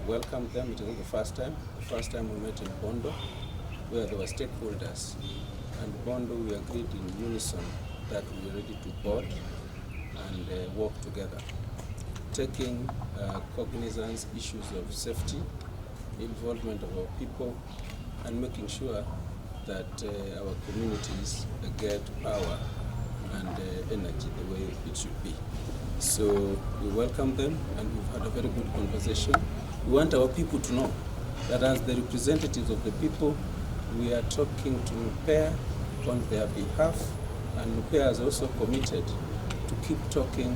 welcomed them. It was the first time. The first time we met in Bondo, where there were stakeholders. And Bondo, we agreed in unison that we were ready to board and work together, taking cognizance issues of safety, involvement of our people, and making sure that our communities get power and energy the way it should be. So we welcome them, and we've had a very good conversation. We want our people to know that as the representatives of the people, we are talking to NuPEA on their behalf, and NuPEA has also committed to keep talking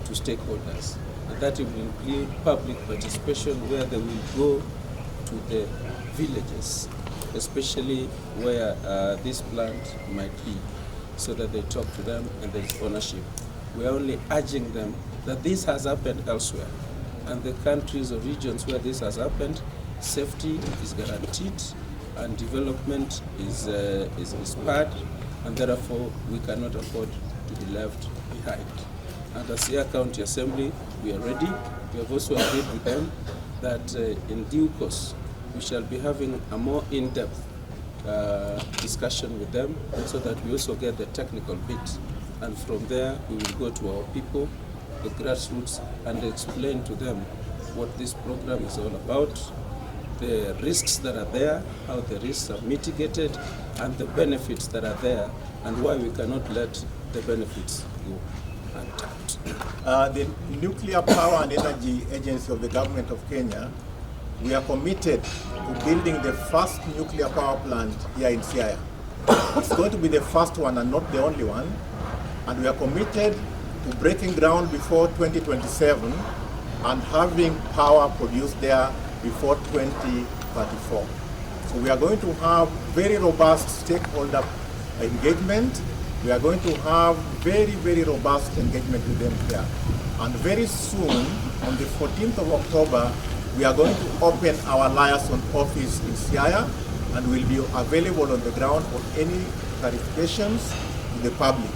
to stakeholders. And that will include public participation, where they will go to the villages, especially where this plant might be, so that they talk to them and there's ownership. We are only urging them that this has happened elsewhere, and the countries or regions where this has happened, safety is guaranteed and development is spurred, and therefore we cannot afford to be left behind. And as Siaya County Assembly, we are ready. We have also agreed with them that in due course we shall be having a more in-depth discussion with them, so that we also get the technical bit. And from there, we will go to our people, the grassroots, and explain to them what this program is all about, the risks that are there, how the risks are mitigated, and the benefits that are there, and why we cannot let the benefits go untapped. The Nuclear Power and Energy Agency of the Government of Kenya, we are committed to building the first nuclear power plant here in Siaya. It's going to be the first one and not the only one. And we are committed to breaking ground before 2027 and having power produced there before 2034. So we are going to have very robust stakeholder engagement. We are going to have very, very robust engagement with them here. And very soon, on the 14th of October, we are going to open our liaison office in Siaya, and will be available on the ground for any clarifications to the public.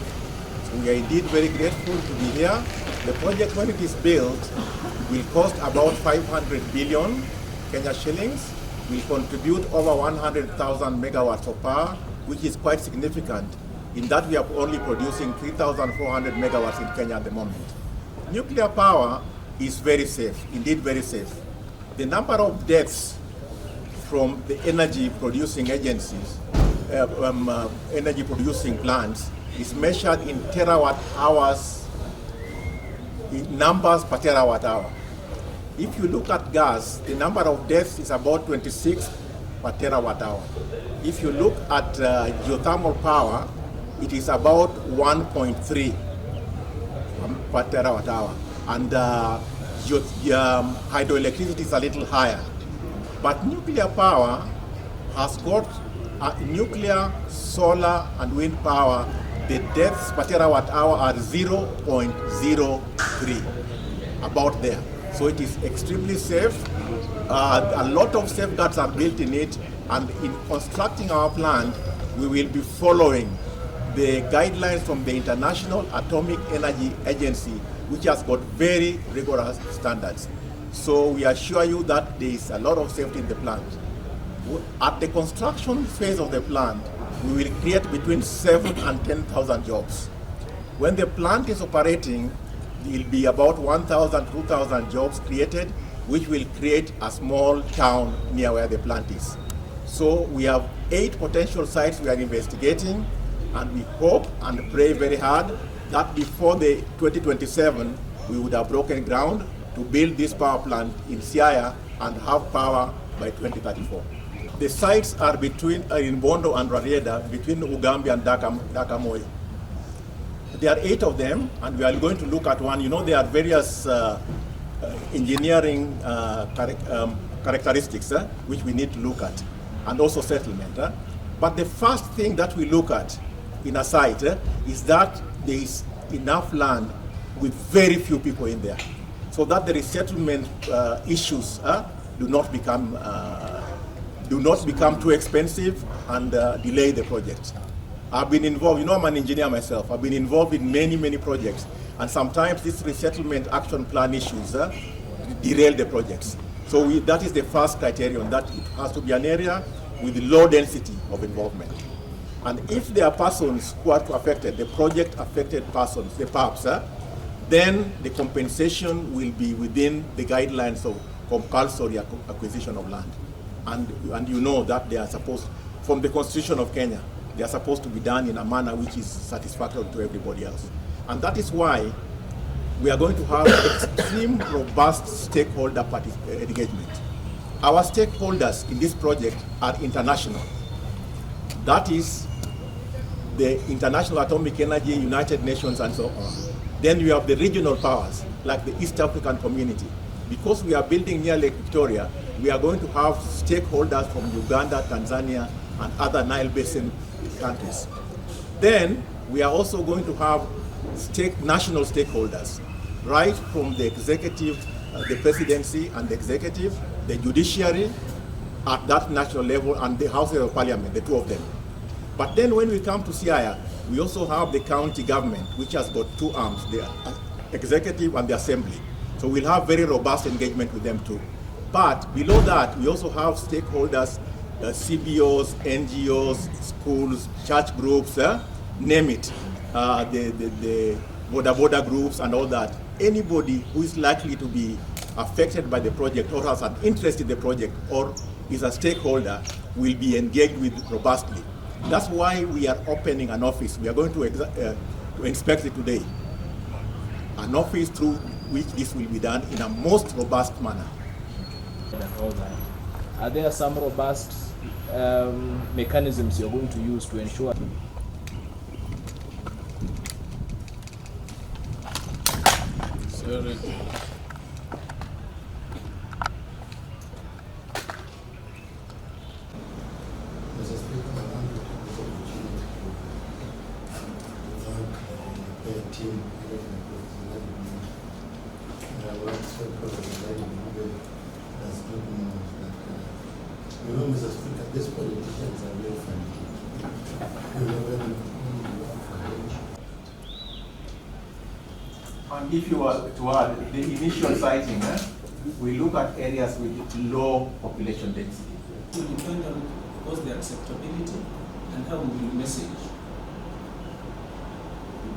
So we are indeed very grateful to be here. The project, when it is built, will cost about 500 billion Kenya shillings, will contribute over 100,000 megawatts of power, which is quite significant, in that we are only producing 3,400 megawatts in Kenya at the moment. Nuclear power is very safe, indeed very safe. The number of deaths from the energy producing agencies, energy producing plants, is measured in terawatt hours, in numbers per terawatt hour. If you look at gas, the number of deaths is about 26 per terawatt hour. If you look at geothermal power, it is about 1.3 per terawatt hour. And hydroelectricity is a little higher. But nuclear power has got nuclear, solar, and wind power. The deaths per terawatt hour are 0.03, about there. So it is extremely safe. A lot of safeguards are built in it, and in constructing our plant, we will be following the guidelines from the International Atomic Energy Agency, which has got very rigorous standards. So we assure you that there is a lot of safety in the plant. At the construction phase of the plant, we will create between 7,000 and 10,000 jobs. When the plant is operating, there will be about 1,000, 2,000 jobs created, which will create a small town near where the plant is. So we have 8 potential sites we are investigating, and we hope and pray very hard that before the 2027, we would have broken ground to build this power plant in Siaya and have power by 2034. The sites are in Bondo and Rarieda, between Ugambe and Dagamoyo. There are 8 of them, and we are going to look at one. You know, there are various engineering characteristics which we need to look at, and also settlement. But the first thing that we look at in a site is that there is enough land with very few people in there, so that the resettlement issues do not become too expensive and delay the project. I've been involved, you know, I'm an engineer myself. I've been involved in many projects, and sometimes these resettlement action plan issues derail the projects. So that is the first criterion, that it has to be an area with low density of involvement. And if there are persons who are affected, the project affected persons, the PAPs, then the compensation will be within the guidelines of compulsory acquisition of land. And you know that they are supposed, from the Constitution of Kenya, they are supposed to be done in a manner which is satisfactory to everybody else. And that is why we are going to have extreme robust stakeholder engagement. Our stakeholders in this project are international. That is the International Atomic Energy, United Nations, and so on. Then we have the regional powers, like the East African Community. Because we are building near Lake Victoria, we are going to have stakeholders from Uganda, Tanzania, and other Nile Basin countries. Then we are also going to have national stakeholders, right from the executive, the presidency and the executive, the judiciary at that national level, and the House of Parliament, the two of them. But then when we come to Siaya, we also have the county government, which has got two arms, the executive and the assembly. So we'll have very robust engagement with them too. But below that, we also have stakeholders, CBOs, NGOs, schools, church groups, name it, the border groups and all that. Anybody who is likely to be affected by the project or has an interest in the project or is a stakeholder will be engaged with robustly. That's why we are opening an office. We are going to inspect it today. An office through which this will be done in a most robust manner. Are there some robust mechanisms you're going to use to ensure? Sorry. Mr. Speaker, these politicians are real friendly. And if you are to add the initial siting, we look at areas with low population density. It will depend on both the acceptability and how we will message.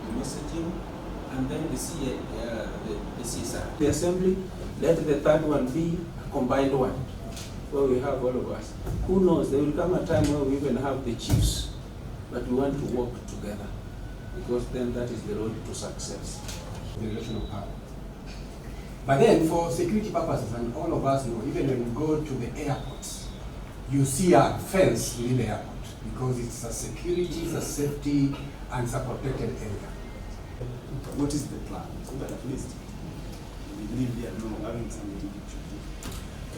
The messaging and then the CSR. The assembly, let the third one be a combined one, where we have all of us. Who knows, there will come a time where we even have the chiefs, but we want to work together, because then that is the road to success. The relation of power. But then for security purposes, and all of us know, even when you go to the airports, you see a fence within the airport, because it's a security, it's a safety, and it's a protected area. What is the plan? So that at least we believe there are no having something to do.